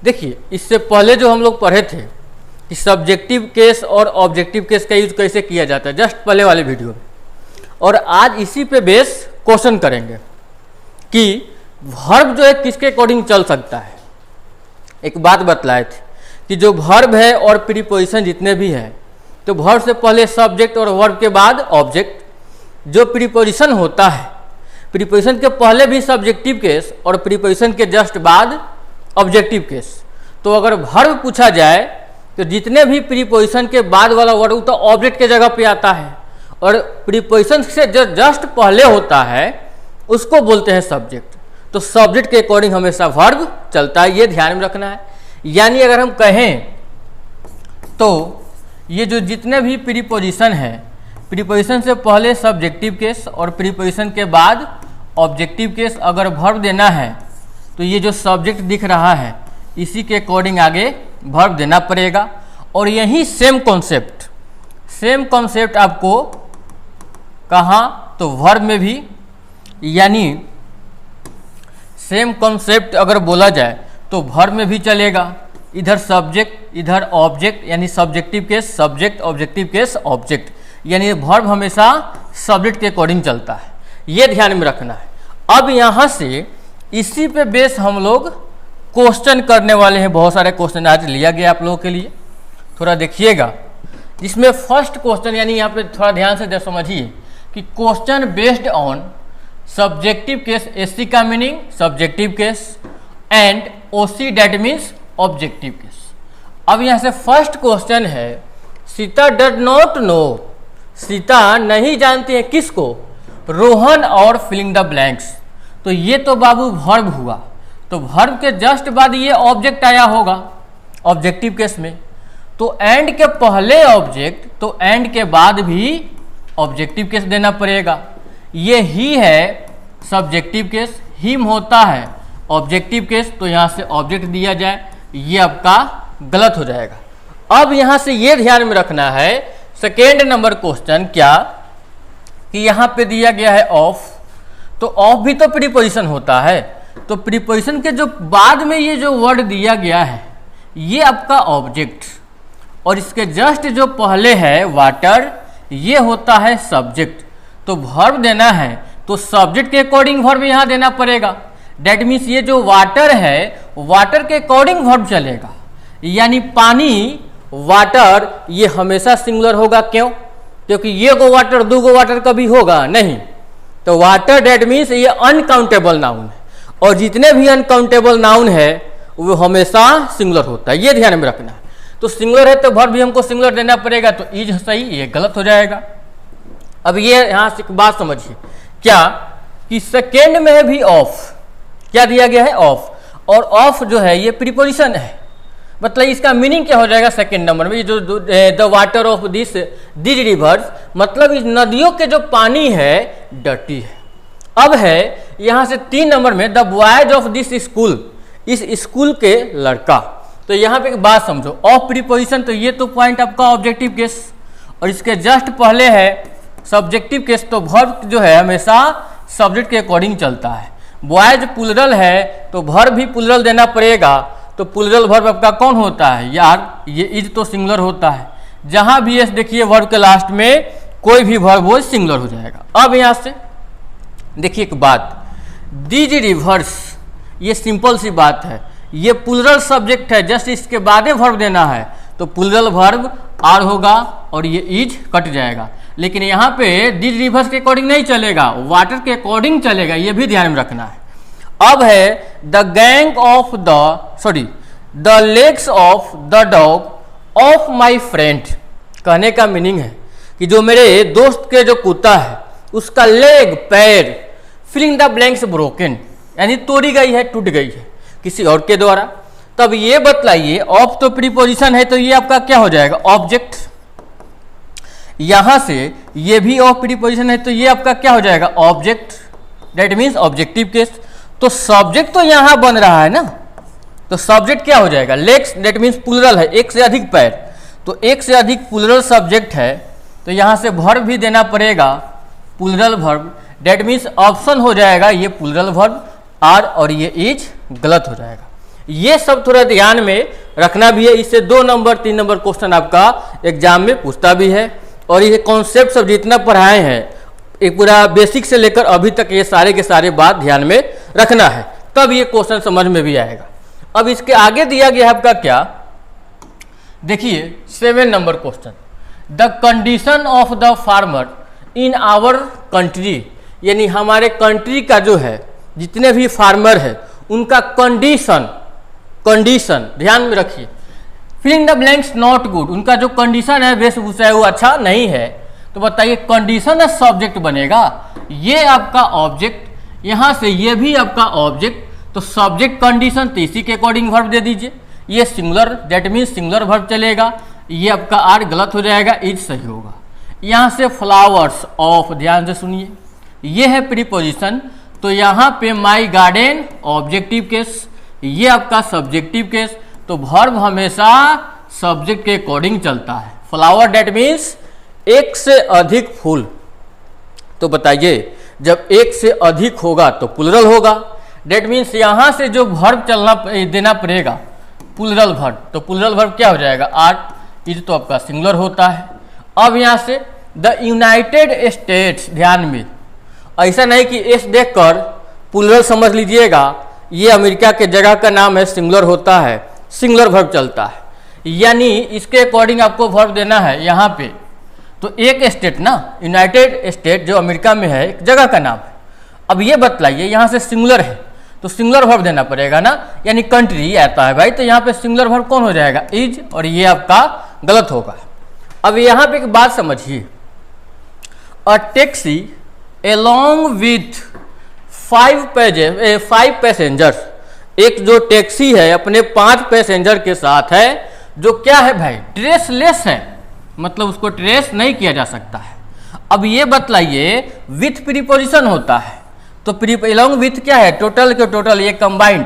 देखिए इससे पहले जो हम लोग पढ़े थे कि सब्जेक्टिव केस और ऑब्जेक्टिव केस का यूज कैसे किया जाता है, जस्ट पहले वाले वीडियो में, और आज इसी पे बेस क्वेश्चन करेंगे कि वर्ब जो है किसके अकॉर्डिंग चल सकता है। एक बात बतलाए थे कि जो वर्ब है और प्रीपोजिशन जितने भी है, तो वर्ब से पहले सब्जेक्ट और वर्ब के बाद ऑब्जेक्ट। जो प्रीपोजिशन होता है, प्रीपोजिशन के पहले भी सब्जेक्टिव केस और प्रीपोजिशन के जस्ट बाद ऑब्जेक्टिव केस। तो अगर वर्ब पूछा जाए तो जितने भी प्रीपोजिशन के बाद वाला वर्ब तो ऑब्जेक्ट के जगह पे आता है, और प्रीपोजिशन से जस्ट पहले होता है उसको बोलते हैं सब्जेक्ट। तो सब्जेक्ट के अकॉर्डिंग हमेशा वर्ब चलता है, ये ध्यान में रखना है। यानी अगर हम कहें तो ये जो जितने भी प्रीपोजिशन है, प्रीपोजिशन से पहले सब्जेक्टिव केस और प्रीपोजिशन के बाद ऑब्जेक्टिव केस, अगर वर्ब देना है तो ये जो सब्जेक्ट दिख रहा है इसी के अकॉर्डिंग आगे वर्ब देना पड़ेगा। और यही सेम कॉन्सेप्ट आपको कहाँ तो वर्ब में भी, यानी सेम कॉन्सेप्ट अगर बोला जाए तो वर्ब में भी चलेगा। इधर सब्जेक्ट इधर ऑब्जेक्ट, यानी subjective case subject, objective case object, यानी वर्ब हमेशा सब्जेक्ट के अकॉर्डिंग चलता है, ये ध्यान में रखना है। अब यहाँ से इसी पे बेस हम लोग क्वेश्चन करने वाले हैं। बहुत सारे क्वेश्चन आज लिया गया आप लोगों के लिए, थोड़ा देखिएगा। इसमें फर्स्ट क्वेश्चन, यानी यहाँ पे थोड़ा ध्यान से समझिए कि question based on subjective case, SC का meaning subjective case, and OC that means objective case. अब यहाँ से फर्स्ट क्वेश्चन है, Sita does not know, Sita नहीं जानती है किसको, रोहन और फिलिंग द ब्लैंक्स। तो ये तो बाबू वर्ब हुआ, तो वर्ब के जस्ट बाद ये ऑब्जेक्ट आया होगा ऑब्जेक्टिव केस में। तो एंड के पहले ऑब्जेक्ट, तो एंड के बाद भी ऑब्जेक्टिव केस देना पड़ेगा। ये ही है सब्जेक्टिव केस, हिम होता है ऑब्जेक्टिव केस, तो यहाँ से ऑब्जेक्ट दिया जाए, ये आपका गलत हो जाएगा। अब यहाँ से ये ध्यान में रखना है, सेकेंड नंबर क्वेश्चन क्या कि यहाँ पे दिया गया है ऑफ, तो ऑफ भी तो प्रीपोजिशन होता है, तो प्रीपोजिशन के जो बाद में ये जो वर्ड दिया गया है ये आपका ऑब्जेक्ट, और इसके जस्ट जो पहले है वाटर, ये होता है सब्जेक्ट। तो वर्ब देना है तो सब्जेक्ट के अकॉर्डिंग वर्ब यहाँ देना पड़ेगा। डेट मीन्स ये जो वाटर है, वाटर के अकॉर्डिंग वर्ब चलेगा, यानी पानी वाटर ये हमेशा सिंगुलर होगा। क्यों? क्योंकि ये गो वाटर दो गो वाटर कभी होगा नहीं। तो वाटर डेट मीन्स ये अनकाउंटेबल नाउन है, और जितने भी अनकाउंटेबल नाउन है वो हमेशा सिंगुलर होता है, ये ध्यान में रखना है। तो सिंगुलर है तो वर्ब भी हमको सिंगुलर देना पड़ेगा, तो इज सही, ये गलत हो जाएगा। अब ये यहाँ से एक बात समझिए क्या कि सेकेंड में भी ऑफ, क्या दिया गया है ऑफ, और ऑफ जो है ये प्रीपोजिशन है, मतलब इसका मीनिंग क्या हो जाएगा सेकेंड नंबर में, ये जो the water of this reverse, मतलब इस नदियों के जो पानी है डर्टी है। अब है यहाँ से 3 नंबर में the boys of this school, इस स्कूल के लड़का। तो यहाँ पे एक बात समझो, ऑफ प्रीपोजिशन, तो ये तो पॉइंट आपका ऑब्जेक्टिव केस, और इसके जस्ट पहले है सब्जेक्टिव केस, तो वर्ब जो है हमेशा सब्जेक्ट के अकॉर्डिंग चलता है। बॉयज प्लुरल है तो वर्ब भी प्लुरल देना पड़ेगा, तो प्लुरल वर्ब आपका कौन होता है यार, ये इज तो सिंगुलर होता है। जहां भी एस देखिए वर्ब के लास्ट में कोई भी वर्ब वो सिंगुलर हो जाएगा। अब यहां से देखिए एक बात, दीज रिवर्स, ये सिंपल सी बात है, ये प्लुरल सब्जेक्ट है, जस्ट इसके बाद वर्ब देना है, तो प्लुरल वर्ब आर होगा और ये इज कट जाएगा। लेकिन यहाँ पे दीज रिवर्स के अकॉर्डिंग नहीं चलेगा, वाटर के अकॉर्डिंग चलेगा, ये भी ध्यान में रखना है। अब है the legs of the dog of my friend, कहने का मीनिंग है कि जो मेरे दोस्त के जो कुत्ता है उसका लेग पैर, फिलिंग द ब्लैंक्स ब्रोकन, यानी तोड़ी गई है, टूट गई है किसी और के द्वारा। तब ये बतलाइए ऑफ तो प्रीपोजिशन है, तो ये आपका क्या हो जाएगा ऑब्जेक्ट। यहां से ये भी ऑफ प्रीपोजिशन है, तो ये आपका क्या हो जाएगा object, date means objective case. तो सब्जेक्ट तो यहां बन रहा है ना, तो सब्जेक्ट क्या हो जाएगा लेग्स, डेट मीन्स प्लुरल है, एक से अधिक पैर, तो एक से अधिक प्लुरल सब्जेक्ट है, तो यहां से वर्ब भी देना पड़ेगा plural verb, that means option हो जाएगा ये प्लुरल वर्ब आर, और ये इज गलत हो जाएगा। ये सब थोड़ा ध्यान में रखना भी है, इससे 2 नंबर 3 नंबर क्वेश्चन आपका एग्जाम में पूछता भी है। और ये कॉन्सेप्ट सब जितना पढ़ाए हैं एक पूरा बेसिक से लेकर अभी तक ये सारे के सारे बात ध्यान में रखना है, तब ये क्वेश्चन समझ में भी आएगा। अब इसके आगे दिया गया है आपका क्या, देखिए 7 number question, the condition of the farmer in our country, यानी हमारे कंट्री का जो है जितने भी फार्मर है उनका कंडीशन ध्यान में रखिए। Filling the blanks not good, उनका जो कंडीशन है वेशभूषा है वो अच्छा नहीं है। तो बताइए कंडीशन है सब्जेक्ट बनेगा, ये आपका ऑब्जेक्ट, यहां से ये भी आपका ऑब्जेक्ट, तो सब्जेक्ट कंडीशन, तो इसी के अकॉर्डिंग वर्ब दे दीजिए। ये singular, that means singular verb चलेगा। ये आपका आर गलत हो जाएगा, इज सही होगा। यहां से फ्लावर्स ऑफ, ध्यान से सुनिए, ये है प्रीपोजिशन, तो यहां पे माई गार्डन ऑब्जेक्टिव केस, ये आपका सब्जेक्टिव केस। तो वर्ब हमेशा सब्जेक्ट के अकॉर्डिंग चलता है। फ्लावर दैट मीन्स एक से अधिक फूल, तो बताइए जब एक से अधिक होगा तो प्लुरल होगा, दैट मीन्स यहां से जो वर्ब चलना देना पड़ेगा प्लुरल वर्ब, तो प्लुरल वर्ब क्या हो जाएगा, आर, इज तो आपका सिंगुलर होता है। अब यहां से द यूनाइटेड स्टेट्स, ध्यान में ऐसा नहीं कि एस देखकर प्लुरल समझ लीजिएगा, ये अमेरिका के जगह का नाम है, सिंगुलर होता है, सिंगुलर वर्ब चलता है, यानी इसके अकॉर्डिंग आपको वर्ब देना है यहाँ पे। तो एक स्टेट ना, यूनाइटेड स्टेट जो अमेरिका में है एक जगह का नाम है। अब ये बतलाइए यहाँ से सिंगुलर है तो सिंगुलर वर्ब देना पड़ेगा ना, यानी कंट्री आता है भाई, तो यहाँ पे सिंगुलर वर्ब कौन हो जाएगा, इज, और ये आपका गलत होगा। अब यहाँ पे एक बात समझिए, a taxi along with 5 passengers, एक जो टैक्सी है अपने 5 पैसेंजर के साथ है, जो क्या है भाई, ट्रेसलेस है, मतलब उसको ट्रेस नहीं किया जा सकता है। अब ये बतलाइए विथ प्रीपोजिशन होता है, तो along with क्या है, टोटल के टोटल, ये कंबाइंड,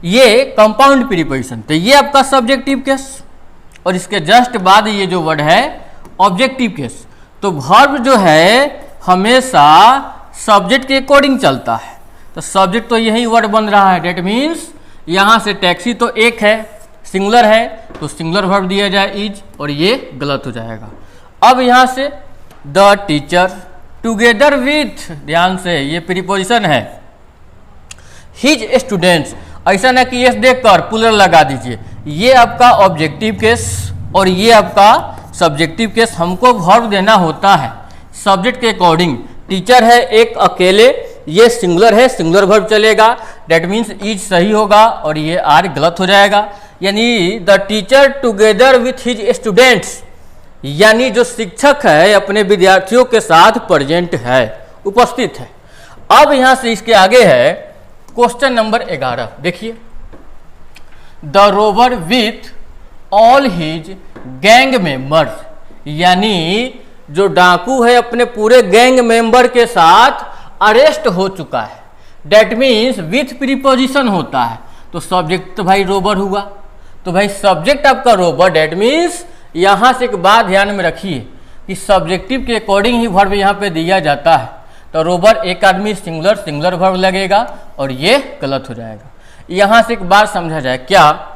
ये कंपाउंड प्रीपोजिशन, तो ये आपका सब्जेक्टिव केस, और इसके जस्ट बाद ये जो वर्ड है ऑब्जेक्टिव केस। तो वर्ब जो है हमेशा सब्जेक्ट के अकॉर्डिंग चलता है, तो सब्जेक्ट तो यही वर्ड बन रहा है, डेट मीन्स यहां से टैक्सी तो एक है, सिंगुलर है, तो सिंगुलर वर्ब दिया जाए इज, और ये गलत हो जाएगा। अब यहां से द टीचर टुगेदर विथ, ध्यान से ये प्रीपोजिशन है, हिज स्टूडेंट्स, ऐसा ना कि यस देखकर प्लुरल लगा दीजिए, ये आपका ऑब्जेक्टिव केस और ये आपका सब्जेक्टिव केस, हमको वर्ब देना होता है सब्जेक्ट के अकॉर्डिंग। टीचर है एक अकेले, ये सिंगुलर है, सिंगुलर वर्ब चलेगा, दैट मीन्स इज सही होगा, और ये आर गलत हो जाएगा। यानी the teacher together with his students, यानी जो शिक्षक है अपने विद्यार्थियों के साथ प्रेजेंट है, उपस्थित है। अब यहां से इसके आगे है क्वेश्चन नंबर 11, देखिए, the rover with all his gang members, यानी जो डाकू है अपने पूरे गैंग मेंबर के साथ अरेस्ट हो चुका है, डेट मीन्स विथ प्रीपोजिशन होता है, तो सब्जेक्ट तो भाई रोवर हुआ, तो भाई सब्जेक्ट आपका रोवर, डेट मीन्स यहां से एक बात ध्यान में रखिए कि सब्जेक्टिव के अकॉर्डिंग ही वर्ब यहाँ पे दिया जाता है, तो रोवर एक आदमी सिंगुलर वर्ब लगेगा, और ये गलत हो जाएगा। यहां से एक बात समझा जाए, क्या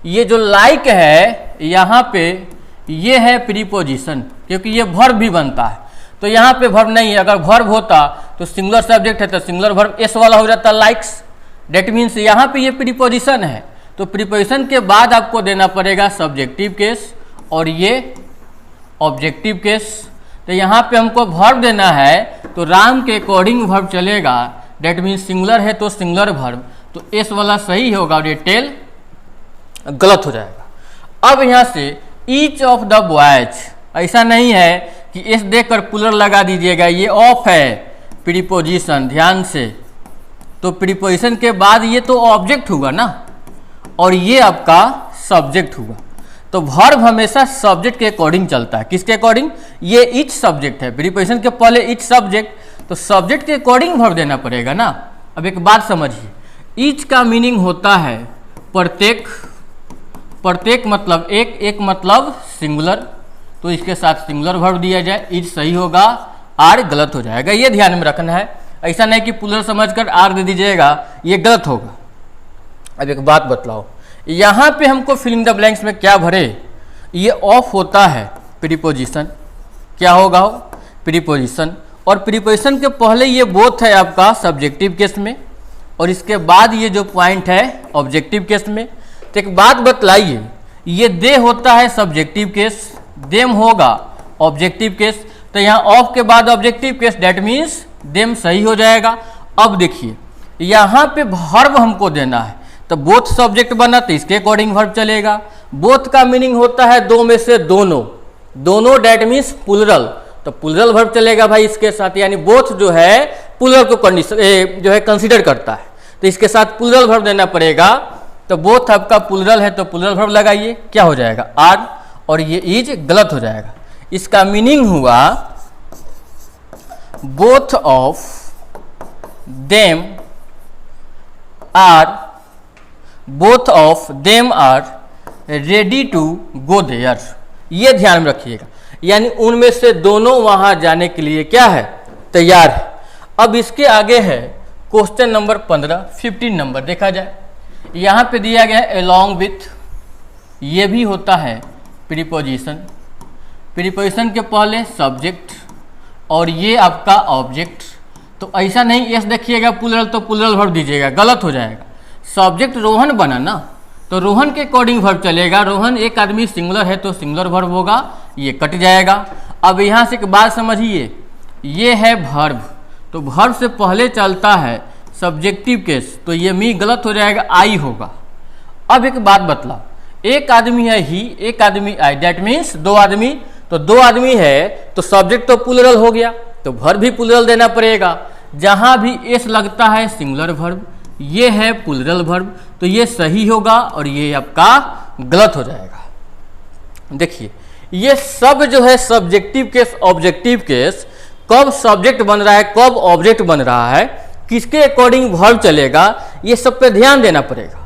ये जो लाइक है यहाँ पे ये है प्रीपोजिशन, क्योंकि ये वर्ब भी बनता है, तो यहाँ पे वर्ब नहीं है, अगर वर्ब होता तो सिंगुलर सब्जेक्ट है तो सिंगुलर वर्ब एस वाला हो जाता लाइक्स, डेट मीन्स यहाँ पे ये प्रीपोजिशन है, तो प्रीपोजिशन के बाद आपको देना पड़ेगा सब्जेक्टिव केस और ये ऑब्जेक्टिव केस। तो यहाँ पे हमको वर्ब देना है, तो राम के अकॉर्डिंग वर्ब चलेगा, डेट मीन्स सिंगुलर है तो सिंगुलर वर्ब, तो एस वाला सही होगा और ये टेल गलत हो जाएगा। अब यहाँ से ईच ऑफ द बॉयज, ऐसा नहीं है कि एस देखकर प्लुरल लगा दीजिएगा, ये ऑफ है प्रीपोजिशन, ध्यान से, तो प्रीपोजिशन के बाद ये तो ऑब्जेक्ट हुआ ना, और ये आपका सब्जेक्ट हुआ, तो वर्ब हमेशा सब्जेक्ट के अकॉर्डिंग चलता है। किसके अकॉर्डिंग, ये ईच सब्जेक्ट है, प्रीपोजिशन के पहले ईच सब्जेक्ट, तो सब्जेक्ट के अकॉर्डिंग वर्ब देना पड़ेगा ना। अब एक बात समझिए, ईच का मीनिंग होता है प्रत्येक, प्रत्येक मतलब एक मतलब सिंगुलर, तो इसके साथ सिंगुलर वर्ब दिया जाए, इज सही होगा, आर गलत हो जाएगा, ये ध्यान में रखना है। ऐसा नहीं कि प्लुरल समझकर आर दे दीजिएगा, ये गलत होगा। अब एक बात बतलाओ, यहाँ पे हमको फिल इन द ब्लैंक्स में क्या भरे, ये ऑफ होता है प्रीपोजिशन, क्या होगा हो प्रीपोजिशन, और प्रीपोजिशन के पहले ये बोथ है आपका सब्जेक्टिव केस में, और इसके बाद ये जो पॉइंट है ऑब्जेक्टिव केस में। तो एक बात बतलाइए, ये दे होता है सब्जेक्टिव केस, देम होगा ऑब्जेक्टिव केस, तो यहाँ ऑफ के बाद objective case, that means them सही हो जाएगा। अब देखिए यहाँ पे वर्ब हमको देना है, तो बोथ सब्जेक्ट बना तो इसके अकॉर्डिंग वर्ब चलेगा। बोथ का मीनिंग होता है दो में से दोनों, दोनों डेट मीन्स प्लुरल, तो प्लुरल वर्ब चलेगा भाई इसके साथ, यानी बोथ जो है प्लुरल को कंडीशन जो है कंसीडर करता है, तो इसके साथ प्लुरल वर्ब देना पड़ेगा। तो बोथ आपका प्लुरल है तो प्लुरल वर्ब लगाइए, क्या हो जाएगा आर, और ये इज गलत हो जाएगा। इसका मीनिंग हुआ both of them are ready to go there, ये ध्यान में रखिएगा, यानी उनमें से दोनों वहां जाने के लिए क्या है तैयार है। अब इसके आगे है क्वेश्चन नंबर 15 नंबर देखा जाए, यहाँ पे दिया गया है along with, ये भी होता है प्रीपोजिशन, प्रीपोजिशन के पहले सब्जेक्ट और ये आपका ऑब्जेक्ट। तो ऐसा नहीं यस देखिएगा प्लुरल तो प्लुरल वर्ब दीजिएगा, गलत हो जाएगा। सब्जेक्ट रोहन बना ना, तो रोहन के अकॉर्डिंग वर्ब चलेगा, रोहन एक आदमी सिंगुलर है तो सिंगुलर वर्ब होगा, ये कट जाएगा। अब यहाँ से एक बात समझिए, ये है वर्ब, तो वर्ब से पहले चलता है सब्जेक्टिव केस, तो ये मी गलत हो जाएगा, आई होगा। अब एक बात बतलाओ, एक आदमी है ही, एक आदमी आई, दैट मीन्स दो आदमी, तो दो आदमी है तो सब्जेक्ट तो प्लुरल हो गया, तो वर्ब भी प्लुरल देना पड़ेगा। जहाँ भी एस लगता है सिंगुलर वर्ब, ये है प्लुरल वर्ब, तो ये सही होगा और ये आपका गलत हो जाएगा। देखिए ये सब जो है सब्जेक्टिव केस ऑब्जेक्टिव केस, कब सब्जेक्ट बन रहा है कब ऑब्जेक्ट बन रहा है, किसके अकॉर्डिंग वर्ब चलेगा, ये सब पे ध्यान देना पड़ेगा।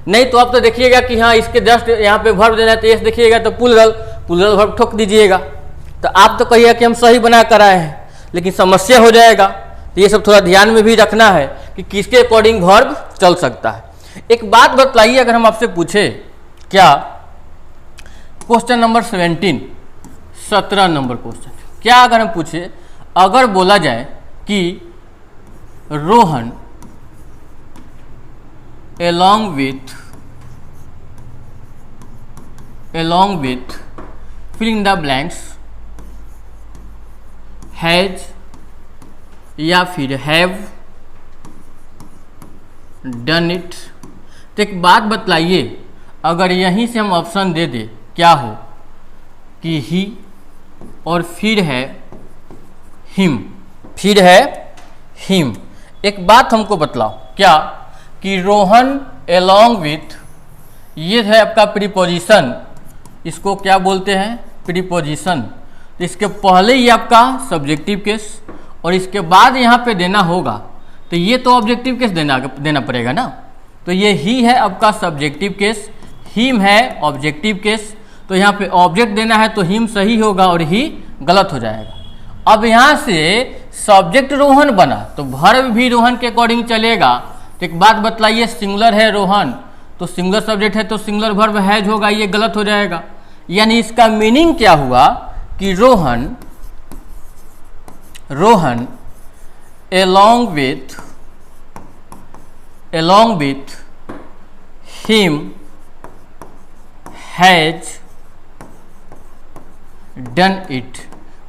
नहीं तो आप तो देखिएगा कि हाँ इसके जस्ट यहाँ पे वर्ब देना है तो ये देखिएगा तो प्लुरल वर्ब ठोक दीजिएगा, तो आप तो कहिएगा कि हम सही बना कर आए हैं, लेकिन समस्या हो जाएगा। तो ये सब थोड़ा ध्यान में भी रखना है कि किसके अकॉर्डिंग वर्ब चल सकता है। एक बात बतलाइए, अगर हम आपसे पूछे क्या क्वेश्चन नंबर 17 नंबर क्वेश्चन, क्या अगर हम पूछे, अगर बोला जाए कि Rohan along with fill in the blanks has या फिर हैव डन इट, तो एक बात बतलाइए, अगर यहीं से हम ऑप्शन दे दे क्या हो कि ही और फिर है हिम, फिर है हिम। एक बात हमको बतलाओ क्या कि रोहन along with, ये है आपका प्रीपोजिशन, इसको क्या बोलते हैं प्रीपोजिशन, तो इसके पहले ही आपका सब्जेक्टिव केस और इसके बाद यहाँ पे देना होगा, तो ये तो ऑब्जेक्टिव केस देना पड़ेगा ना, तो ये ही है आपका सब्जेक्टिव केस, हिम है ऑब्जेक्टिव केस, तो यहाँ पे ऑब्जेक्ट देना है तो हिम सही होगा और ही गलत हो जाएगा। अब यहाँ से सब्जेक्ट रोहन बना तो वर्ब भी रोहन के अकॉर्डिंग चलेगा। तो एक बात बतलाइए, सिंगुलर है रोहन तो सिंगुलर सब्जेक्ट है तो सिंगुलर वर्ब हैज होगा, ये गलत हो जाएगा। यानी इसका मीनिंग क्या हुआ कि Rohan along with him has done it,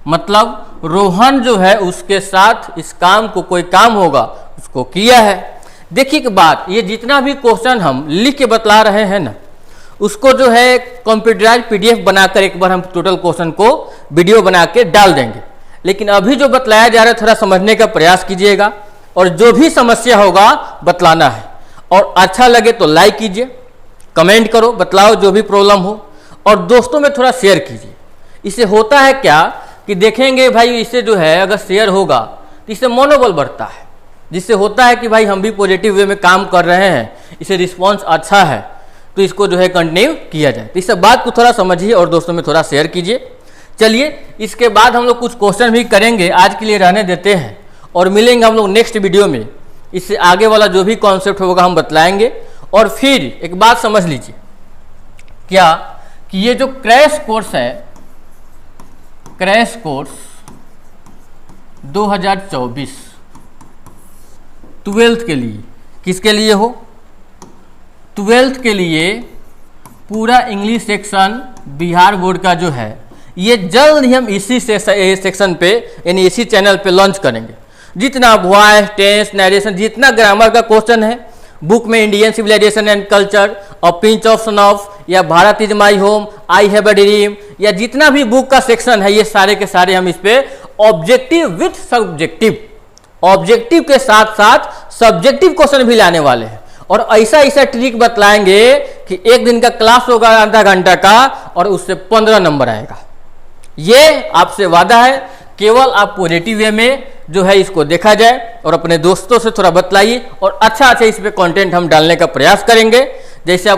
मतलब रोहन जो है उसके साथ इस काम को, कोई काम होगा उसको किया है। देखिए एक बात, ये जितना भी क्वेश्चन हम लिख के बतला रहे हैं ना, उसको जो है कंप्यूटराइज PDF बनाकर एक बार हम टोटल क्वेश्चन को वीडियो बना के डाल देंगे, लेकिन अभी जो बतलाया जा रहा है थोड़ा समझने का प्रयास कीजिएगा और जो भी समस्या होगा बतलाना है, और अच्छा लगे तो लाइक कीजिए, कमेंट करो, बतलाओ जो भी प्रॉब्लम हो, और दोस्तों में थोड़ा शेयर कीजिए। इससे होता है क्या कि देखेंगे भाई, इससे जो है अगर शेयर होगा तो इससे मनोबल बढ़ता है, जिससे होता है कि भाई हम भी पॉजिटिव वे में काम कर रहे हैं, इससे रिस्पॉन्स अच्छा है तो इसको जो है कंटिन्यू किया जाए। तो इस बात को थोड़ा समझिए और दोस्तों में थोड़ा शेयर कीजिए। चलिए इसके बाद हम लोग कुछ क्वेश्चन भी करेंगे, आज के लिए रहने देते हैं और मिलेंगे हम लोग नेक्स्ट वीडियो में। इससे आगे वाला जो भी कॉन्सेप्ट होगा हम बतलाएंगे और फिर एक बात समझ लीजिए क्या कि ये जो क्रैश कोर्स है, क्रैश कोर्स 2024 ट्वेल्थ के लिए, किसके लिए हो? ट्वेल्थ के लिए पूरा इंग्लिश सेक्शन बिहार बोर्ड का जो है, ये जल्द ही हम इसी सेक्शन पे यानी इसी चैनल पे लॉन्च करेंगे। जितना वॉइस, टेंस, नरेशन, जितना ग्रामर का क्वेश्चन है बुक में, Indian civilisation and culture, a pinch of snuff, या Bharat is my home, I have a dream, या जितना भी बुक का सेक्शन है, ये सारे के सारे हम इस पे ऑब्जेक्टिव विथ सब्जेक्टिव, ऑब्जेक्टिव के साथ साथ सब्जेक्टिव क्वेश्चन भी लाने वाले हैं। और ऐसा ऐसा ट्रिक बतलाएंगे कि एक दिन का क्लास होगा आधा घंटा का और उससे 15 नंबर आएगा। ये आपसे वादा है। केवल आप पॉजिटिव वे में जो है इसको देखा जाए और अपने दोस्तों से थोड़ा बतलाइए और अच्छा इस पे कंटेंट हम डालने का प्रयास करेंगे। जैसे आप